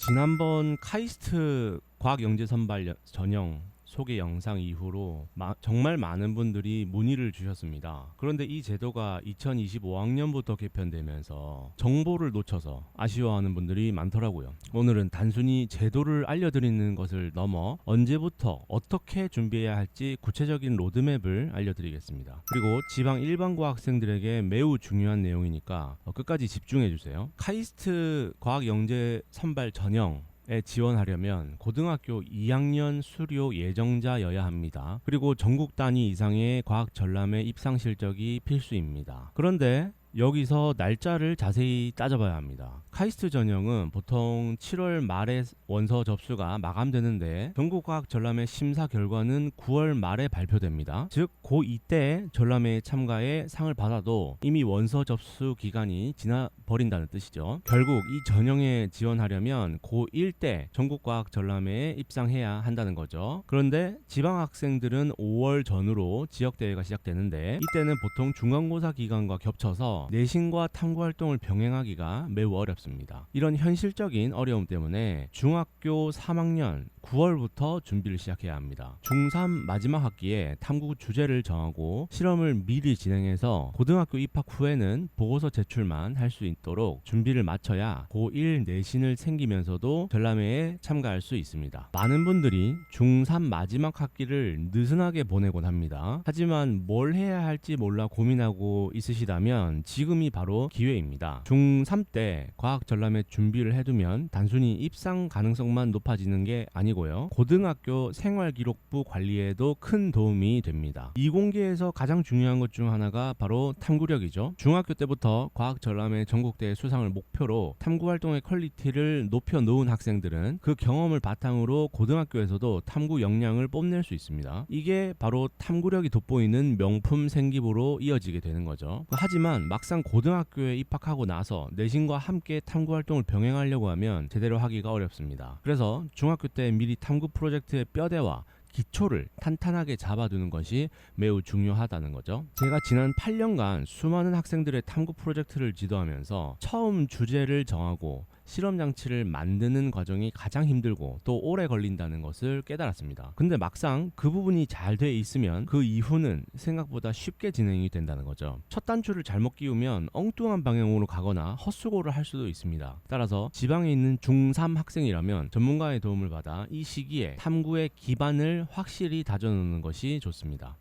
지난번 카이스트 과학영재 선발 전형 소개 영상 이후로 정말 많은 분들이 문의를 주셨습니다. 그런데 이 제도가 2025학년부터 개편되면서 정보를 놓쳐서 아쉬워하는 분들이 많더라고요. 오늘은 단순히 제도를 알려드리는 것을 넘어 언제부터 어떻게 준비해야 할지 구체적인 로드맵을 알려드리겠습니다. 그리고 지방 일반고 학생들에게 매우 중요한 내용이니까 끝까지 집중해주세요. 카이스트 과학영재 선발 전형 에 지원하려면 고등학교 2학년 수료 예정자여야 합니다. 그리고 전국 단위 이상의 과학 전람회 입상 실적이 필수입니다. 그런데 여기서 날짜를 자세히 따져봐야 합니다. 카이스트 전형은 보통 7월 말에 원서 접수가 마감되는데 전국과학 전람회 심사 결과는 9월 말에 발표됩니다. 즉 고2 때 전람회에 참가해 상을 받아도 이미 원서 접수 기간이 지나버린다는 뜻이죠. 결국 이 전형에 지원하려면 고1 때 전국과학 전람회에 입상해야 한다는 거죠. 그런데 지방학생들은 5월 전후로 지역대회가 시작되는데 이때는 보통 중간고사 기간과 ገብ쳐서 내신과 탐구활동을 병행하기가 매우 어렵습니다. 이런 현실적인 어려움 때문에 중학교 3학년 9월부터 준비를 시작해야 합니다. 중3 마지막 학기에 탐구 주제를 정하고 실험을 미리 진행해서 고등학교 입학 후에는 보고서 제출만 할 수 있도록 준비를 마쳐야 고1 내신을 챙기면서도 전람회에 참가할 수 있습니다. 많은 분들이 중3 마지막 학기를 느슨하게 보내곤 합니다. 하지만 뭘 해야 할지 몰라 고민하고 있으시다면 지금이 바로 기회입니다. 중3 때 과학 전람회 준비를 해두면 단순히 입상 가능성만 높아지는 게 아니고요. 고등학교 생활기록부 관리에도 큰 도움이 됩니다. 이공계에서 가장 중요한 것 중 하나가 바로 탐구력이죠. 중학교 때부터 과학 전람회 전국대회 수상을 목표로 탐구활동의 퀄리티를 높여 놓은 학생들은 그 경험을 바탕으로 고등학교에서도 탐구 역량을 뽐낼 수 있습니다. 이게 바로 탐구력이 돋보이는 명품 생기부로 이어지게 되는 거죠. 하지만 막상 고등학교에 입학하고 나서 내신과 함께 탐구활동을 병행하려고 하면 제대로 하기가 어렵습니다. 그래서 중학교 때 미리 탐구 프로젝트의 뼈대와 기초를 탄탄하게 잡아두는 것이 매우 중요하다는 거죠. 제가 지난 8년간 수많은 학생들의 탐구 프로젝트를 지도하면서 처음 주제를 정하고 실험 장치를 만드는 과정이 가장 힘들고 또 오래 걸린다는 것을 깨달았습니다. 근데 막상 그 부분이 잘 돼 있으면 그 이후는 생각보다 쉽게 진행이 된다는 거죠. 첫 단추를 잘못 끼우면 엉뚱한 방향으로 가거나 헛수고를 할 수도 있습니다. 따라서 지방에 있는 중3 학생이라면 전문가의 도움을 받아 이 시기에 탐구의 기반을 확실히 다져놓는 것이 좋습니다.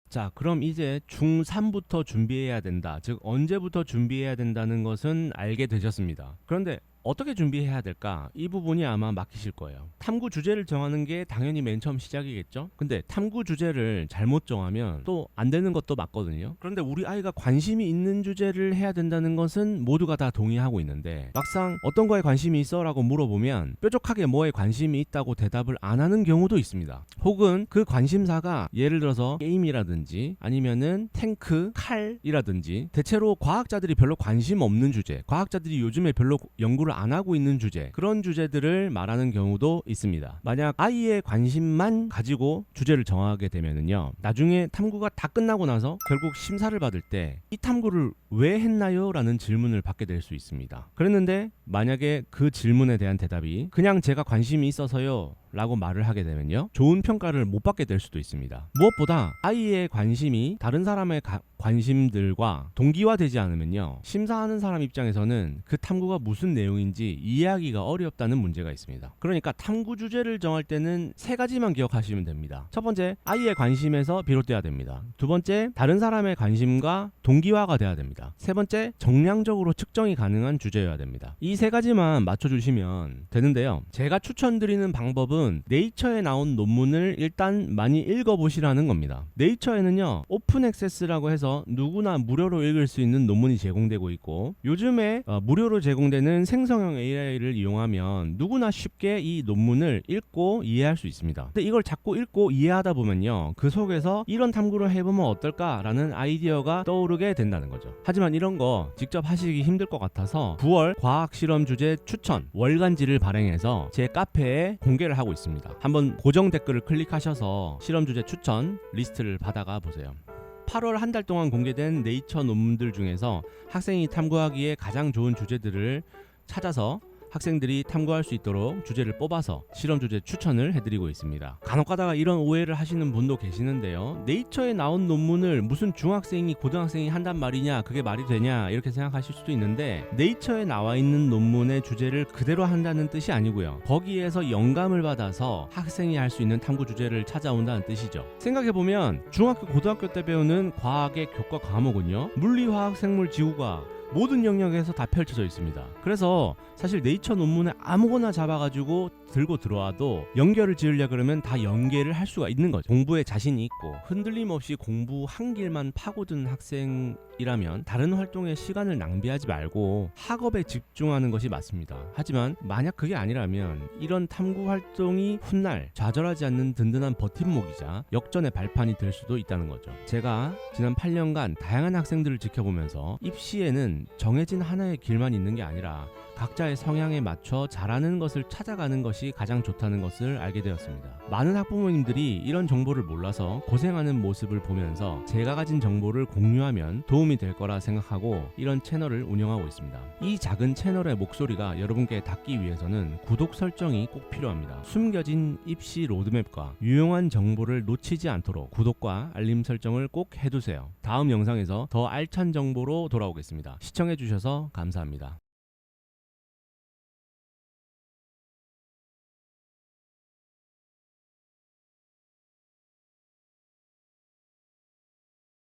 자, 그럼 이제 중3부터 준비해야 된다. 즉 언제부터 준비해야 된다는 것은 알게 되셨습니다. 그런데 어떻게 준비해야 될까? 이 부분이 아마 막히실 거예요. 탐구 주제를 정하는 게 당연히 맨 처음 시작이겠죠? 근데 탐구 주제를 잘못 정하면 또 안 되는 것도 맞거든요. 그런데 우리 아이가 관심이 있는 주제를 해야 된다는 것은 모두가 다 동의하고 있는데 막상 어떤 거에 관심이 있어? 라고 물어보면 뾰족하게 뭐에 관심이 있다고 대답을 안 하는 경우도 있습니다. 혹은 그 관심사가 예를 들어서 게임이라든지 아니면은 탱크, 칼이라든지 대체로 과학자들이 별로 관심 없는 주제, 과학자들이 요즘에 별로 연구를 안 하고 있는 주제, 그런 주제들을 말하는 경우도 있습니다. 만약 아이의 관심만 가지고 주제를 정하게 되면은요, 나중에 탐구가 다 끝나고 나서 결국 심사를 받을 때 이 탐구를 왜 했나요? 라는 질문을 받게 될 수 있습니다. 그랬는데 만약에 그 질문에 대한 대답이 그냥 제가 관심이 있어서요 라고 말을 하게 되면요, 좋은 평가를 못 받게 될 수도 있습니다. 무엇보다 아이의 관심이 다른 사람의 관심들과 동기화되지 않으면요, 심사하는 사람 입장에서는 그 탐구가 무슨 내용인지 이해하기가 어렵다는 문제가 있습니다. 그러니까 탐구 주제를 정할 때는 세 가지만 기억하시면 됩니다. 첫 번째, 아이의 관심에서 비롯돼야 됩니다. 두 번째, 다른 사람의 관심과 동기화가 돼야 됩니다. 세 번째, 정량적으로 측정이 가능한 주제여야 됩니다. 이 세 가지만 맞춰주시면 되는데요, 제가 추천드리는 방법은 네이처에 나온 논문을 일단 많이 읽어보시라는 겁니다. 네이처에는요, 오픈 액세스라고 해서 누구나 무료로 읽을 수 있는 논문이 제공되고 있고, 요즘에 무료로 제공되는 생성형 AI를 이용하면 누구나 쉽게 이 논문을 읽고 이해할 수 있습니다. 근데 이걸 자꾸 읽고 이해하다 보면요, 그 속에서 이런 탐구를 해보면 어떨까라는 아이디어가 떠오르게 된다는 거죠. 하지만 이런 거 직접 하시기 힘들 것 같아서 9월 과학 실험 주제 추천 월간지를 발행해서 제 카페에 공개를 하고 있습니다. 한번 고정 댓글을 클릭하셔서 실험 주제 추천 리스트를 받아가 보세요. 8월 한 달 동안 공개된 네이처 논문들 중에서 학생이 탐구하기에 가장 좋은 주제들을 찾아서 학생들이 탐구할 수 있도록 주제를 뽑아서 실험 주제 추천을 해드리고 있습니다. 간혹 가다가 이런 오해를 하시는 분도 계시는데요. 네이처에 나온 논문을 무슨 중학생이 고등학생이 한단 말이냐, 그게 말이 되냐 이렇게 생각하실 수도 있는데, 네이처에 나와 있는 논문의 주제를 그대로 한다는 뜻이 아니고요. 거기에서 영감을 받아서 학생이 할 수 있는 탐구 주제를 찾아온다는 뜻이죠. 생각해보면 중학교 고등학교 때 배우는 과학의 교과 과목은요, 물리, 화학, 생물, 지구과학 모든 영역에서 다 펼쳐져 있습니다. 그래서 사실 네이처 논문에 아무거나 잡아가지고 들고 들어와도 연결을 지으려 그러면 다 연계를 할 수가 있는 거죠. 공부에 자신이 있고 흔들림 없이 공부 한 길만 파고든 학생이라면 다른 활동에 시간을 낭비하지 말고 학업에 집중하는 것이 맞습니다. 하지만 만약 그게 아니라면 이런 탐구 활동이 훗날 좌절하지 않는 든든한 버팀목이자 역전의 발판이 될 수도 있다는 거죠. 제가 지난 8년간 다양한 학생들을 지켜보면서 입시에는 정해진 하나의 길만 있는 게 아니라 각자의 성향에 맞춰 잘하는 것을 찾아가는 것이 가장 좋다는 것을 알게 되었습니다. 많은 학부모님들이 이런 정보를 몰라서 고생하는 모습을 보면서 제가 가진 정보를 공유하면 도움이 될 거라 생각하고 이런 채널을 운영하고 있습니다. 이 작은 채널의 목소리가 여러분께 닿기 위해서는 구독 설정이 꼭 필요합니다. 숨겨진 입시 로드맵과 유용한 정보를 놓치지 않도록 구독과 알림 설정을 꼭 해두세요. 다음 영상에서 더 알찬 정보로 돌아오겠습니다. 시청해주셔서 감사합니다.